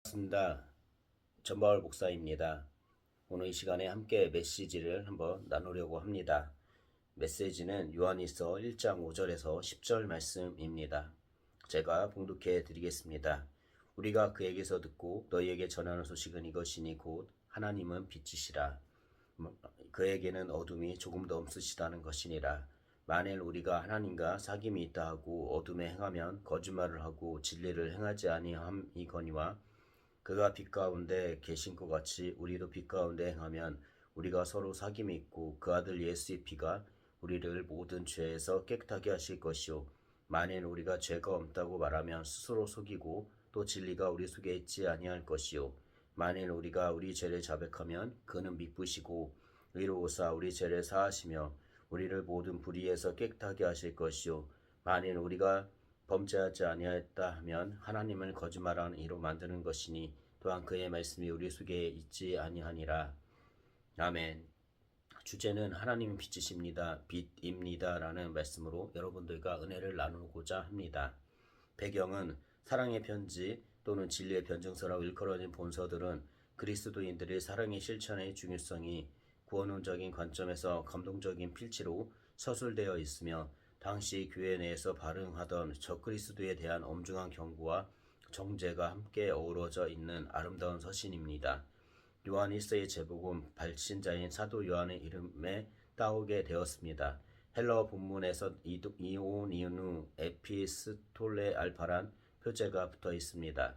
반갑습니다. 전바울 목사입니다. 오늘 이 시간에 함께 메시지를 한번 나누려고 합니다. 메시지는 요한일서 1장 5절에서 10절 말씀입니다. 제가 봉독해 드리겠습니다. 우리가 그에게서 듣고 너희에게 전하는 소식은 이것이니 곧 하나님은 빛이시라. 그에게는 어둠이 조금도 없으시다는 것이니라. 만일 우리가 하나님과 사귐이 있다 하고 어둠에 행하면 거짓말을 하고 진리를 행하지 아니함이거니와 그가 빛 가운데 계신 것 같이 우리도 빛 가운데 행하면 우리가 서로 사귐이 있고 그 아들 예수의 피가 우리를 모든 죄에서 깨끗하게 하실 것이요 만일 우리가 죄가 없다고 말하면 스스로 속이고 또 진리가 우리 속에 있지 아니할 것이요 만일 우리가 우리 죄를 자백하면 그는 미쁘시고 의로우사 우리 죄를 사하시며 우리를 모든 불의에서 깨끗하게 하실 것이요 만일 우리가 범죄하지 아니하였다 하면 하나님을 거짓말하는 이로 만드는 것이니 또한 그의 말씀이 우리 속에 있지 아니하니라. 아멘. 주제는 하나님 빛이십니다. 빛입니다. 라는 말씀으로 여러분들과 은혜를 나누고자 합니다. 배경은 사랑의 편지 또는 진리의 변증서라고 일컬어진 본서들은 그리스도인들의 사랑의 실천의 중요성이 구원론적인 관점에서 감동적인 필지로 서술되어 있으며 당시 교회 내에서 발흥하던 적그리스도에 대한 엄중한 경고와 정죄가 함께 어우러져 있는 아름다운 서신입니다. 요한 1세의 제복음 발신자인 사도 요한의 이름에 따오게 되었습니다. 헬라어 본문에서 이오니누 에피스톨레 알파란 표제가 붙어 있습니다.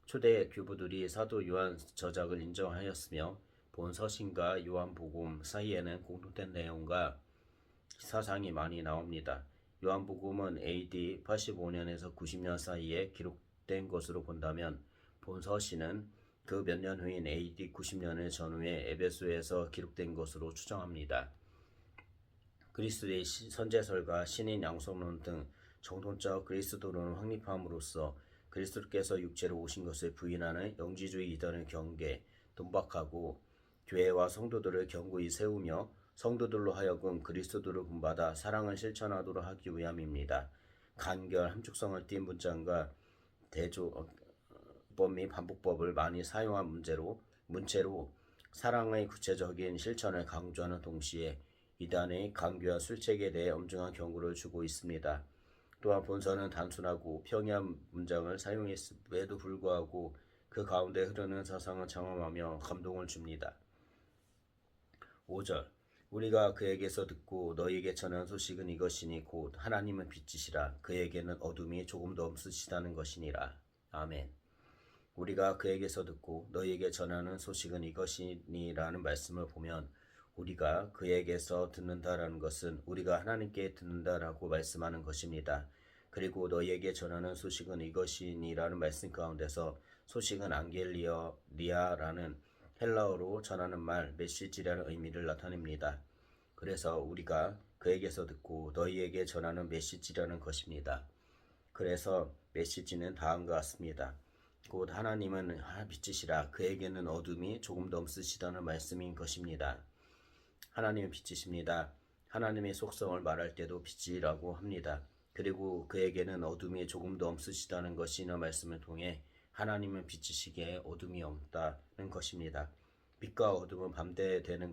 초대 교부들이 사도 요한 저작을 인정하였으며 본 서신과 요한복음 사이에는 공통된 내용과 사상이 많이 나옵니다. 요한복음은 AD 85년에서 90년 사이에 기록된 것으로 본다면 본 서신은 그 몇 년 후인 AD 90년을 전후에 에베소에서 기록된 것으로 추정합니다. 그리스도의 선제설과 신인 양성론 등 정통적 그리스도론을 확립함으로써 그리스도께서 육체로 오신 것을 부인하는 영지주의 이단을 경계, 돈박하고 교회와 성도들을 견고히 세우며 성도들로 하여금 그리스도를 본받아 사랑을 실천하도록 하기 위함입니다. 간결 함축성을 띤 문장과 대조법 및 반복법을 많이 사용한 문체로 사랑의 구체적인 실천을 강조하는 동시에 이단의 강교와 술책에 대해 엄중한 경고를 주고 있습니다. 또한 본서는 단순하고 평이한 문장을 사용했음에도 불구하고 그 가운데 흐르는 사상을 장엄하며 감동을 줍니다. 5절 우리가 그에게서 듣고 너희에게 전한 소식은 이것이니 곧 하나님은 빛이시라 그에게는 어둠이 조금도 없으시다는 것이니라. 아멘. 우리가 그에게서 듣고 너희에게 전하는 소식은 이것이니라는 말씀을 보면 우리가 그에게서 듣는다라는 것은 우리가 하나님께 듣는다라고 말씀하는 것입니다. 그리고 너희에게 전하는 소식은 이것이니라는 말씀 가운데서 소식은 안겔리아라는 헬라어로 전하는 말, 메시지라는 의미를 나타냅니다. 그래서 우리가 그에게서 듣고 너희에게 전하는 메시지라는 것입니다. 그래서 메시지는 다음과 같습니다. 곧 하나님은 빛이시라 그에게는 어둠이 조금도 없으시다는 말씀인 것입니다. 하나님은 빛이십니다. 하나님의 속성을 말할 때도 빛이라고 합니다. 그리고 그에게는 어둠이 조금도 없으시다는 것이라는 말씀을 통해 하나님은 빛이시기에 어둠이 없다는 것입니다. 빛과 어둠은 반대되는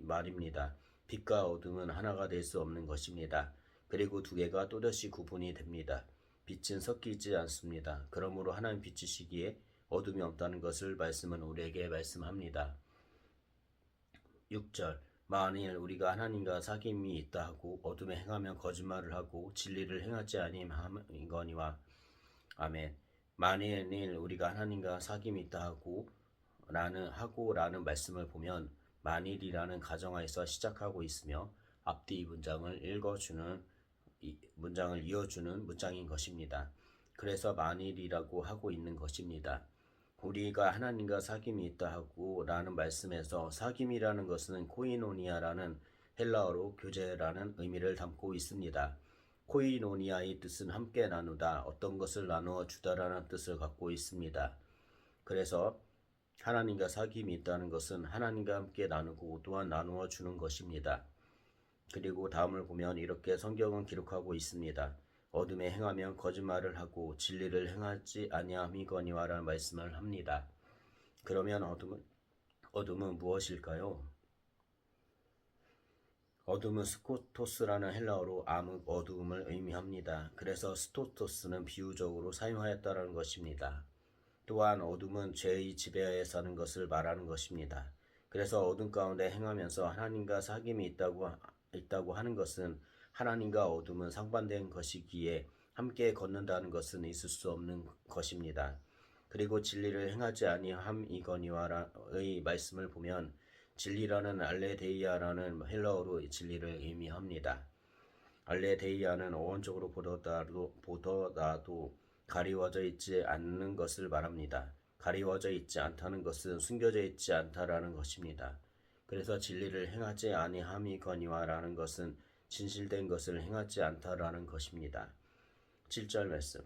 말입니다. 빛과 어둠은 하나가 될 수 없는 것입니다. 그리고 두 개가 또다시 구분이 됩니다. 빛은 섞이지 않습니다. 그러므로 하나님 빛이시기에 어둠이 없다는 것을 말씀은 우리에게 말씀합니다. 6절 만일 우리가 하나님과 사귐이 있다 하고 어둠에 행하면 거짓말을 하고 진리를 행하지 아니함이거니와. 아멘. 만일 우리가 하나님과 사귐이 있다 라는 말씀을 보면 만일이라는 가정하에서 시작하고 있으며 앞뒤 문장을 이어주는 문장인 것입니다. 그래서 만일이라고 하고 있는 것입니다. 우리가 하나님과 사귐이 있다 하고 라는 말씀에서 사귐이라는 것은 코이노니아라는 헬라어로 교제라는 의미를 담고 있습니다. 코이노니아의 뜻은 함께 나누다, 어떤 것을 나누어 주다라는 뜻을 갖고 있습니다. 그래서 하나님과 사귐이 있다는 것은 하나님과 함께 나누고 또한 나누어 주는 것입니다. 그리고 다음을 보면 이렇게 성경은 기록하고 있습니다. 어둠에 행하면 거짓말을 하고 진리를 행하지 아니함이거니와라는 말씀을 합니다. 그러면 어둠은 무엇일까요? 어둠은 스코토스라는 헬라어로 암흑, 어두움을 의미합니다. 그래서 스토토스는 비유적으로 사용하였다는 것입니다. 또한 어둠은 죄의 지배하에 사는 것을 말하는 것입니다. 그래서 어둠 가운데 행하면서 하나님과 사귐이 있다고 하는 것은 하나님과 어둠은 상반된 것이기에 함께 걷는다는 것은 있을 수 없는 것입니다. 그리고 진리를 행하지 아니함이거니와의 말씀을 보면 진리라는 알레데이아라는 헬라어로 진리를 의미합니다. 알레데이아는 어원적으로 보더라도 가리워져 있지 않는 것을 말합니다. 가리워져 있지 않다는 것은 숨겨져 있지 않다라는 것입니다. 그래서 진리를 행하지 아니함이거니와라는 것은 진실된 것을 행하지 않다라는 것입니다. 7절 말씀.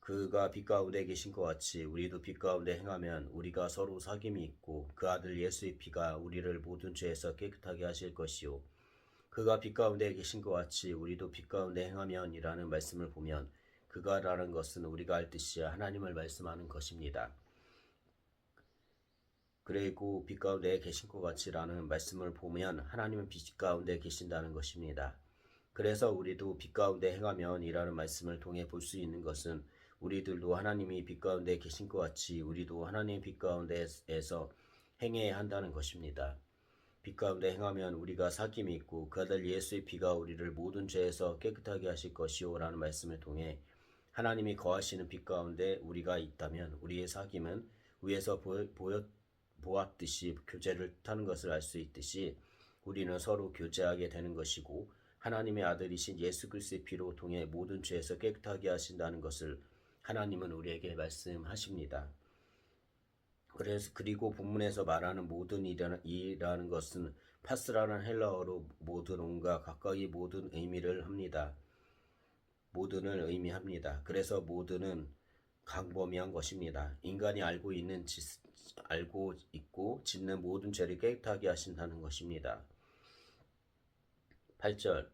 그가 빛 가운데 계신 것 같이 우리도 빛 가운데 행하면 우리가 서로 사귐이 있고 그 아들 예수의 피가 우리를 모든 죄에서 깨끗하게 하실 것이요. 그가 빛 가운데 계신 것 같이 우리도 빛 가운데 행하면 이라는 말씀을 보면 그가라는 것은 우리가 알듯이 하나님을 말씀하는 것입니다. 그리고 빛 가운데 계신 것 같이라는 말씀을 보면 하나님은 빛 가운데 계신다는 것입니다. 그래서 우리도 빛 가운데 행하면 이라는 말씀을 통해 볼 수 있는 것은 우리들도 하나님이 빛 가운데 계신 것 같이 우리도 하나님의 빛 가운데에서 행해야 한다는 것입니다. 빛 가운데 행하면 우리가 사귐이 있고 그 아들 예수의 피가 우리를 모든 죄에서 깨끗하게 하실 것이요 라는 말씀을 통해 하나님이 거하시는 빛 가운데 우리가 있다면 우리의 사귐은 위에서 보았듯이 교제를 타는 것을 알 수 있듯이 우리는 서로 교제하게 되는 것이고 하나님의 아들이신 예수 그리스도의 피로 통해 모든 죄에서 깨끗하게 하신다는 것을 하나님은 우리에게 말씀하십니다. 그리고 본문에서 말하는 모든 이라는 것은 파스라는 헬라어로 모든 온과 가까이 모든 의미를 합니다. 모든을 의미합니다. 그래서 모든은 광범위한 것입니다. 인간이 알고 있고 짓는 모든 죄를 깨끗하게 하신다는 것입니다. 8절.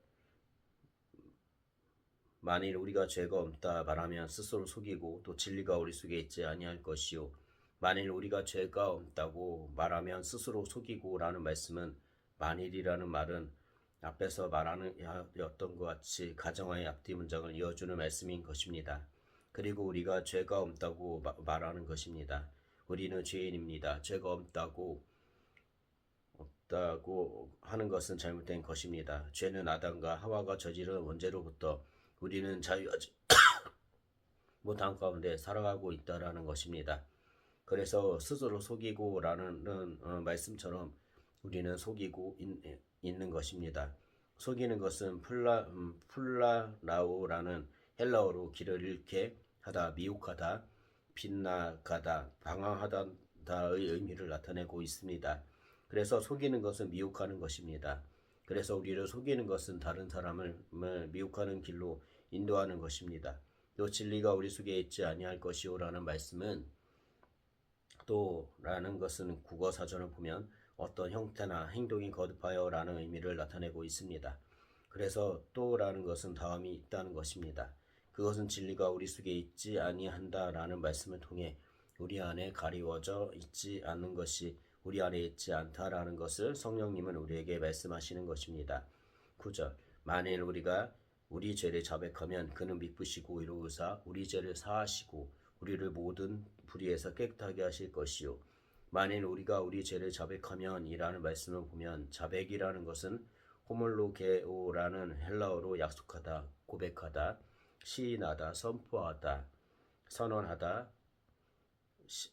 만일 우리가 죄가 없다 말하면 스스로 속이고 또 진리가 우리 속에 있지 아니할 것이요. 만일 우리가 죄가 없다고 말하면 스스로 속이고 라는 말씀은 만일이라는 말은 앞에서 말하였던 것 같이 가정하의 앞뒤 문장을 이어주는 말씀인 것입니다. 그리고 우리가 죄가 없다고 말하는 것입니다. 우리는 죄인입니다. 죄가 없다고 하는 것은 잘못된 것입니다. 죄는 아담과 하와가 저지른 원죄로부터 우리는 자유하지 못한 가운데 살아가고 있다라는 것입니다. 그래서 스스로 속이고 라는 말씀처럼 우리는 속이고 있는 것입니다. 속이는 것은 플라라오라는 헬라어로 길을 잃게 하다, 미혹하다, 빗나가다, 방황하다의 의미를 나타내고 있습니다. 그래서 속이는 것은 미혹하는 것입니다. 그래서 우리를 속이는 것은 다른 사람을 미혹하는 길로 인도하는 것입니다. 또 진리가 우리 속에 있지 아니할 것이오라는 말씀은 또라는 것은 국어 사전을 보면 어떤 형태나 행동이 거듭하여 라는 의미를 나타내고 있습니다. 그래서 또라는 것은 다음이 있다는 것입니다. 그것은 진리가 우리 속에 있지 아니한다라는 말씀을 통해 우리 안에 가리워져 있지 않는 것이 우리 안에 있지 않다라는 것을 성령님은 우리에게 말씀하시는 것입니다. 9절. 만일 우리가 우리 죄를 자백하면 그는 미쁘시고 이로우사 우리 죄를 사하시고 우리를 모든 불의에서 깨끗하게 하실 것이요. 만일 우리가 우리 죄를 자백하면 이라는 말씀을 보면 자백이라는 것은 호몰로게오라는 헬라어로 약속하다, 고백하다, 시인하다, 선포하다, 선언하다,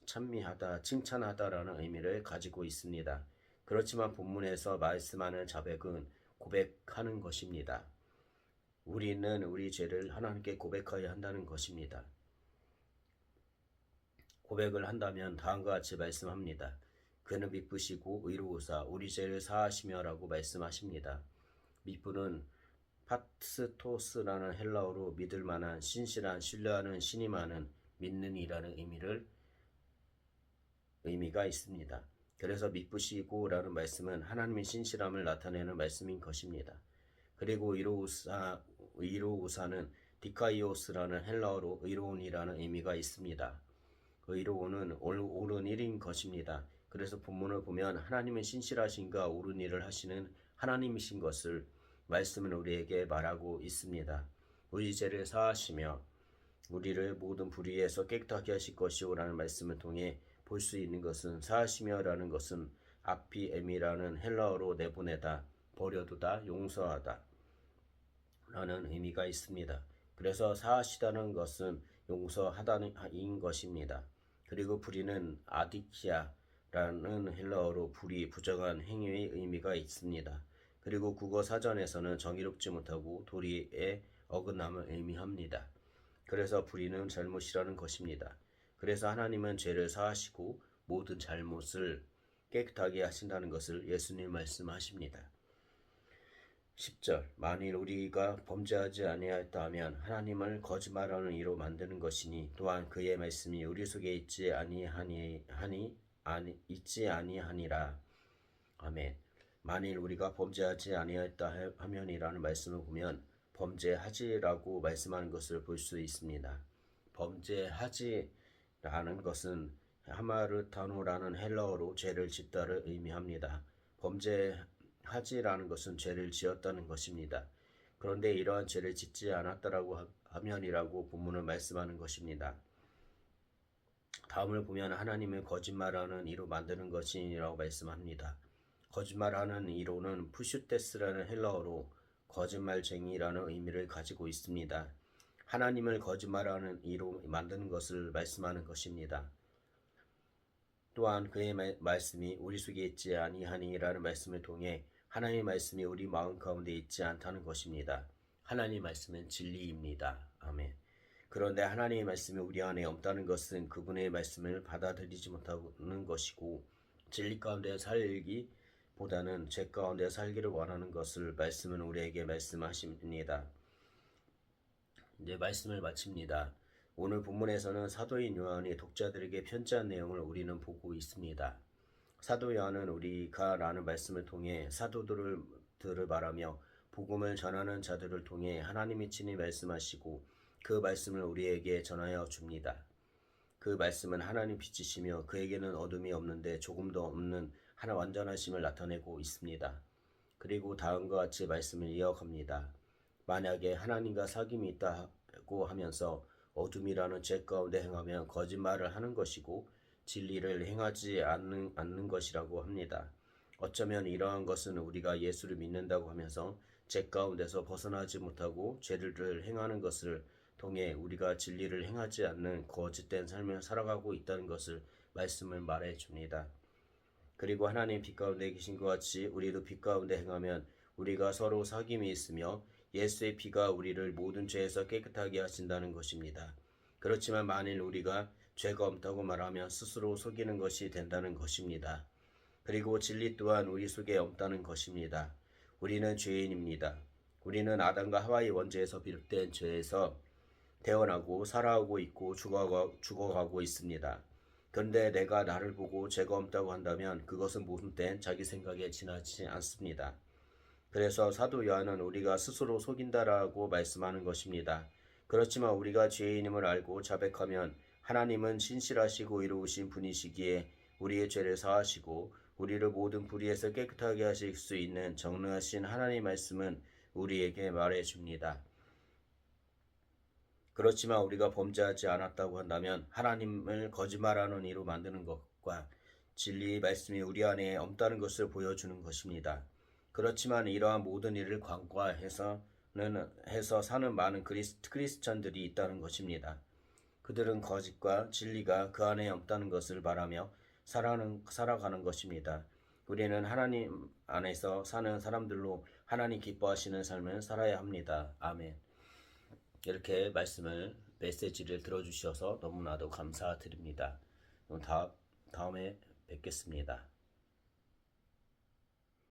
찬미하다, 칭찬하다라는 의미를 가지고 있습니다. 그렇지만 본문에서 말씀하는 자백은 고백하는 것입니다. 우리는 우리 죄를 하나님께 고백하여야 한다는 것입니다. 고백을 한다면 다음과 같이 말씀합니다. 그는 미쁘시고 의로우사 우리 죄를 사하시며라고 말씀하십니다. 미쁘는 파스토스라는 헬라어로 믿을 만한, 신실한, 신뢰하는, 신임하는, 믿는 이라는 의미가 있습니다. 그래서 미쁘시고 라는 말씀은 하나님의 신실함을 나타내는 말씀인 것입니다. 그리고 의로우사는 디카이오스라는 헬라어로 의로운이라는 의미가 있습니다. 의로운은 옳은 일인 것입니다. 그래서 본문을 보면 하나님은 신실하신가 옳은 일을 하시는 하나님이신 것을 말씀은 우리에게 말하고 있습니다. 우리 죄를 사하시며 우리를 모든 불의에서 깨끗하게 하실 것이오라는 말씀을 통해 볼 수 있는 것은 사하시며라는 것은 아피엠이라는 헬라어로 내보내다, 버려두다, 용서하다 라는 의미가 있습니다. 그래서 사하시다는 것은 용서하다인 것입니다. 그리고 불의는 아디키아라는 헬라어로 불의, 부정한 행위의 의미가 있습니다. 그리고 국어 사전에서는 정의롭지 못하고 도리의 어긋남을 의미합니다. 그래서 불의는 잘못이라는 것입니다. 그래서 하나님은 죄를 사하시고 모든 잘못을 깨끗하게 하신다는 것을 예수님 말씀하십니다. 10절 만일 우리가 범죄하지 아니하였다 하면 하나님을 거짓말하는 이로 만드는 것이니 또한 그의 말씀이 우리 속에 있지 아니하니라. 아멘. 만일 우리가 범죄하지 아니하였다 하면이라는 말씀을 보면 범죄하지라고 말씀하는 것을 볼 수 있습니다. 범죄하지라는 것은 하마르타노라는 헬라어로 죄를 짓다를 의미합니다. 범죄하지라는 것은 죄를 지었다는 것입니다. 그런데 이러한 죄를 짓지 않았다라고 하면이라고 본문은 말씀하는 것입니다. 다음을 보면 하나님을 거짓말하는 이로 만드는 것이라고 말씀합니다. 거짓말하는 이로는 푸슈테스라는 헬라어로 거짓말쟁이라는 의미를 가지고 있습니다. 하나님을 거짓말하는 이로 만드는 것을 말씀하는 것입니다. 또한 그의 말씀이 우리 속에 있지 아니하니라는 말씀을 통해 하나님의 말씀이 우리 마음 가운데 있지 않다는 것입니다. 하나님의 말씀은 진리입니다. 아멘. 그런데 하나님의 말씀이 우리 안에 없다는 것은 그분의 말씀을 받아들이지 못하는 것이고 진리 가운데 살기보다는 죄 가운데 살기를 원하는 것을 말씀은 우리에게 말씀하십니다. 이제 말씀을 마칩니다. 오늘 본문에서는 사도인 요한이 독자들에게 편지한 내용을 우리는 보고 있습니다. 사도 요한은 우리가 라는 말씀을 통해 사도들을 말하며 복음을 전하는 자들을 통해 하나님이 친히 말씀하시고 그 말씀을 우리에게 전하여 줍니다. 그 말씀은 하나님 빛이시며 그에게는 어둠이 없는데 조금도 없는 하나 완전하심을 나타내고 있습니다. 그리고 다음과 같이 말씀을 이어갑니다. 만약에 하나님과 사귐이 있다고 하면서 어둠이라는 죄 가운데 행하면 거짓말을 하는 것이고 진리를 행하지 않는 것이라고 합니다. 어쩌면 이러한 것은 우리가 예수를 믿는다고 하면서 죄 가운데서 벗어나지 못하고 죄를 행하는 것을 통해 우리가 진리를 행하지 않는 거짓된 삶을 살아가고 있다는 것을 말씀을 말해 줍니다. 그리고 하나님 빛 가운데 계신 것 같이 우리도 빛 가운데 행하면 우리가 서로 사귐이 있으며 예수의 피가 우리를 모든 죄에서 깨끗하게 하신다는 것입니다. 그렇지만 만일 우리가 죄가 없다고 말하면 스스로 속이는 것이 된다는 것입니다. 그리고 진리 또한 우리 속에 없다는 것입니다. 우리는 죄인입니다. 우리는 아담과 하와의 원죄에서 비롯된 죄에서 태어나고 살아오고 있고 죽어가고 있습니다. 그런데 내가 나를 보고 죄가 없다고 한다면 그것은 모든 땐 자기 생각에 지나지 않습니다. 그래서 사도 요한은 우리가 스스로 속인다라고 말씀하는 것입니다. 그렇지만 우리가 죄인임을 알고 자백하면 하나님은 신실하시고 의로우신 분이시기에 우리의 죄를 사하시고 우리를 모든 불의에서 깨끗하게 하실 수 있는 정능하신 하나님의 말씀은 우리에게 말해줍니다. 그렇지만 우리가 범죄하지 않았다고 한다면 하나님을 거짓말하는 이로 만드는 것과 진리의 말씀이 우리 안에 없다는 것을 보여주는 것입니다. 그렇지만 이러한 모든 일을 관과해서 사는 많은 크리스천들이 있다는 것입니다. 그들은 거짓과 진리가 그 안에 없다는 것을 말하며 살아가는 것입니다. 우리는 하나님 안에서 사는 사람들로 하나님 기뻐하시는 삶을 살아야 합니다. 아멘. 이렇게 메시지를 들어주셔서 너무나도 감사드립니다. 다음에 뵙겠습니다.